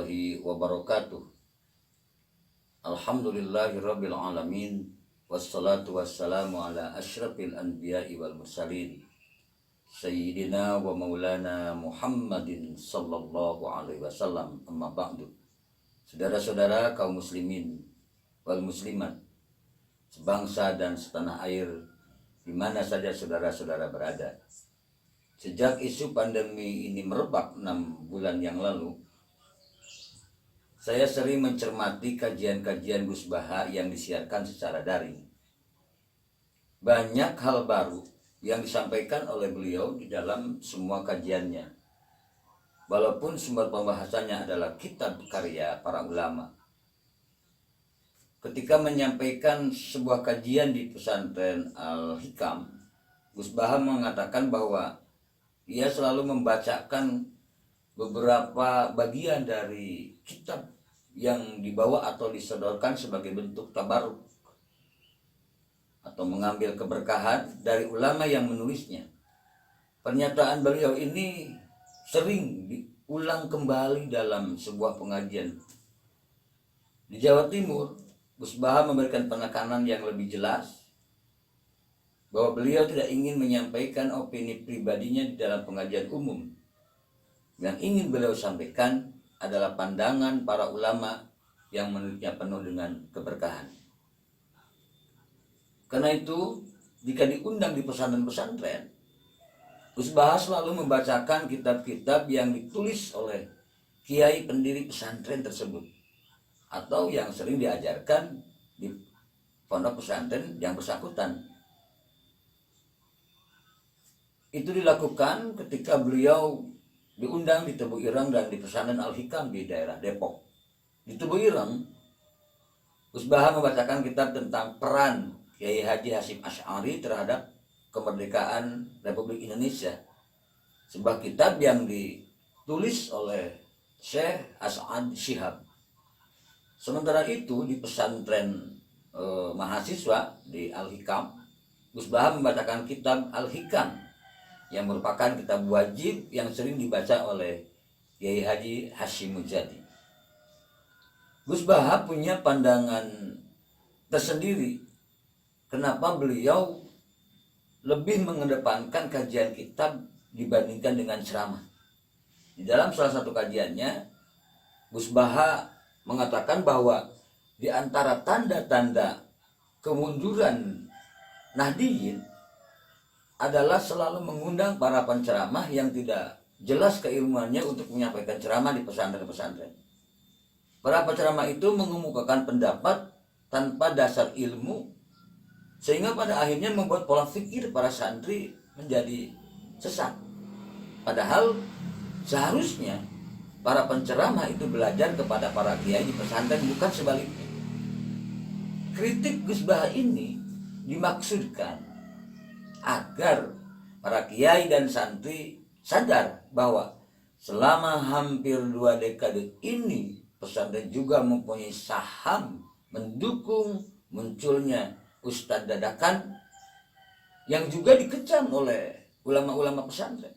warahmatullahi wabarakatuh. Alhamdulillahirabbil alamin, wassalatu wassalamu ala asyrafil anbiya'i wal mursalin, sayyidina wa maulana Muhammadin sallallahu alaihi wasallam. Amma ba'du. Saudara-saudara kaum muslimin wal muslimat, sebangsa dan setanah air di mana saja saudara-saudara berada. Sejak isu pandemi ini merebak 6 bulan yang lalu, saya sering mencermati kajian-kajian Gus Baha yang disiarkan secara daring. Banyak hal baru yang disampaikan oleh beliau di dalam semua kajiannya. Walaupun sumber pembahasannya adalah kitab karya para ulama. Ketika menyampaikan sebuah kajian di pesantren Al-Hikam, Gus Baha mengatakan bahwa ia selalu membacakan beberapa bagian dari kitab yang dibawa atau disodorkan sebagai bentuk tabaruk atau mengambil keberkahan dari ulama yang menulisnya. Pernyataan beliau ini sering diulang kembali dalam sebuah pengajian. Di Jawa Timur, Gus Baha memberikan penekanan yang lebih jelas bahwa beliau tidak ingin menyampaikan opini pribadinya di dalam pengajian umum. Yang ingin beliau sampaikan adalah pandangan para ulama yang menurutnya penuh dengan keberkahan. Karena itu, jika diundang di pesantren-pesantren, Gus Baha selalu membacakan kitab-kitab yang ditulis oleh kiai pendiri pesantren tersebut atau yang sering diajarkan di pondok pesantren yang bersangkutan. Itu dilakukan ketika beliau diundang di Tebu Ireng dan di pesantren Al-Hikam di daerah Depok. Di Tebu Ireng, Gus Baha membacakan kitab tentang peran Kiai Haji Hasyim Asy'ari terhadap kemerdekaan Republik Indonesia. Sebuah kitab yang ditulis oleh Syekh As'ad Syihab. Sementara itu di pesantren mahasiswa di Al-Hikam, Gus Baha membacakan kitab Al-Hikam yang merupakan kitab wajib yang sering dibaca oleh Kiai Haji Hasyim Mujadi. Gus Baha punya pandangan tersendiri kenapa beliau lebih mengedepankan kajian kitab dibandingkan dengan ceramah. Di dalam salah satu kajiannya, Gus Baha mengatakan bahwa di antara tanda-tanda kemunduran Nahdliyin adalah selalu mengundang para penceramah yang tidak jelas keilmuannya untuk menyampaikan ceramah di pesantren-pesantren. Para penceramah itu mengemukakan pendapat tanpa dasar ilmu, sehingga pada akhirnya membuat pola pikir para santri menjadi sesat. Padahal seharusnya para penceramah itu belajar kepada para kiai di pesantren, bukan sebaliknya. Kritik Gus Baha ini dimaksudkan agar para kiai dan santri sadar bahwa selama hampir 2 dekade ini pesantren juga mempunyai saham mendukung munculnya ustadz dadakan yang juga dikecam oleh ulama-ulama pesantren.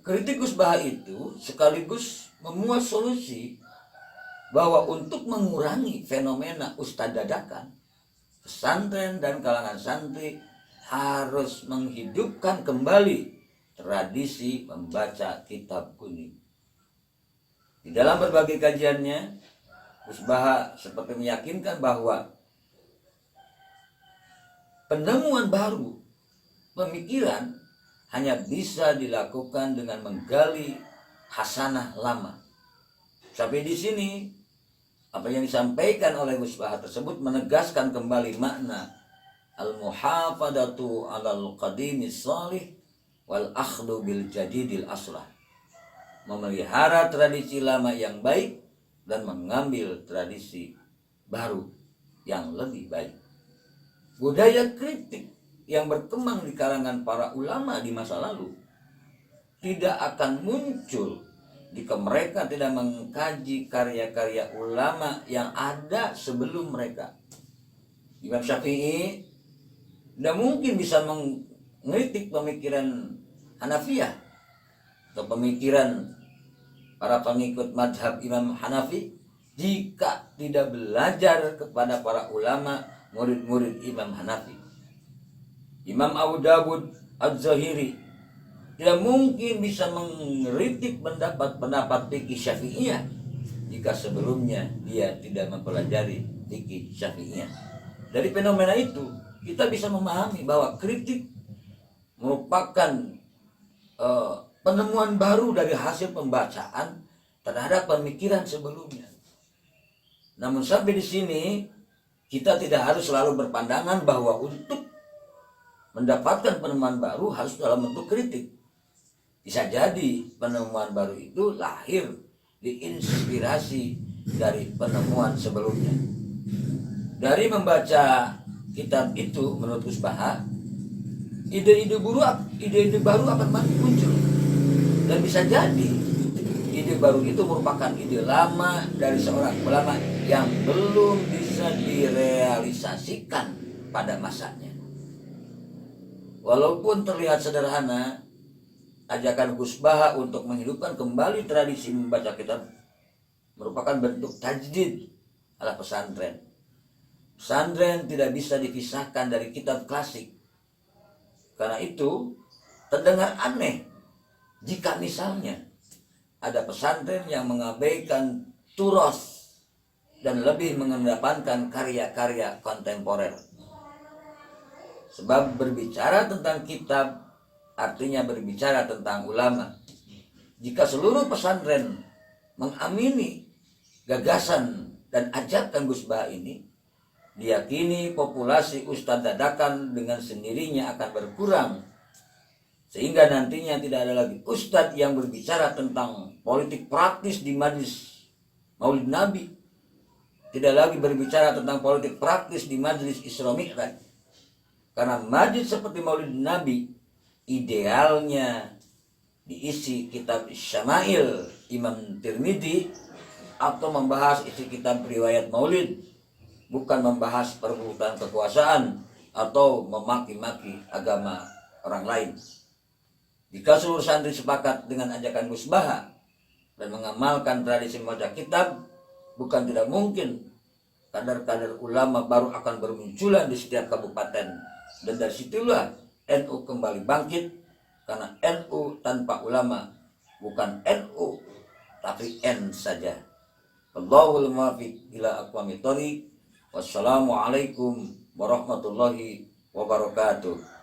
Kritik Gus Baha itu sekaligus memuat solusi bahwa untuk mengurangi fenomena ustadz dadakan, pesantren dan kalangan santri harus menghidupkan kembali tradisi membaca kitab kuning. Di dalam berbagai kajiannya, Gus Baha seperti meyakinkan bahwa penemuan baru pemikiran hanya bisa dilakukan dengan menggali hasanah lama. Sampai di sini, apa yang disampaikan oleh Gus Baha tersebut menegaskan kembali makna al-muhafadatu alal qadimis salih wal akhdu bil jadidil aslah. Memelihara tradisi lama yang baik dan mengambil tradisi baru yang lebih baik. Budaya kritik yang berkembang di kalangan para ulama di masa lalu tidak akan muncul jika mereka tidak mengkaji karya-karya ulama yang ada sebelum mereka. Imam Syafi'i tidak mungkin bisa mengkritik pemikiran Hanafiyah atau pemikiran para pengikut madhab Imam Hanafi jika tidak belajar kepada para ulama murid-murid Imam Hanafi. Imam Abu Dawud Az-Zahiri tidak mungkin bisa mengkritik pendapat fikih Syafi'iyah jika sebelumnya dia tidak mempelajari fikih Syafi'iyah. Dari fenomena itu kita bisa memahami bahwa kritik merupakan penemuan baru dari hasil pembacaan terhadap pemikiran sebelumnya. Namun sampai di sini kita tidak harus selalu berpandangan bahwa untuk mendapatkan penemuan baru harus dalam bentuk kritik. Bisa jadi penemuan baru itu lahir diinspirasi dari penemuan sebelumnya. Dari membaca kitab itu menurut Gus Baha, ide-ide baru akan muncul. Dan bisa jadi ide baru itu merupakan ide lama dari seorang ulama yang belum bisa direalisasikan pada masanya. Walaupun terlihat sederhana, ajakan Gus Baha untuk menghidupkan kembali tradisi membaca kitab merupakan bentuk tajdid ala pesantren. Pesantren tidak bisa dipisahkan dari kitab klasik. Karena itu terdengar aneh jika misalnya ada pesantren yang mengabaikan turos dan lebih mengedepankan karya-karya kontemporer. Sebab berbicara tentang kitab artinya berbicara tentang ulama. Jika seluruh pesantren mengamini gagasan dan ajakan Gus Baha ini, diyakini populasi ustadz dadakan dengan sendirinya akan berkurang. Sehingga nantinya tidak ada lagi ustadz yang berbicara tentang politik praktis di majelis Maulid Nabi. Tidak lagi berbicara tentang politik praktis di majelis Isra Mi'raj. Karena majelis seperti Maulid Nabi idealnya diisi kitab Syama'il Imam Tirmidzi atau membahas isi kitab riwayat Maulid, bukan membahas perebutan kekuasaan atau memaki-maki agama orang lain. Jika seluruh santri sepakat dengan ajakan Gus Baha dan mengamalkan tradisi membaca kitab, bukan tidak mungkin kadar-kadar ulama baru akan bermunculan di setiap kabupaten, dan dari situlah NU kembali bangkit, karena NU tanpa ulama bukan NU tapi N saja. Allahul muwaffiq ila aqwamit thoriq. Wassalamualaikum warahmatullahi wabarakatuh.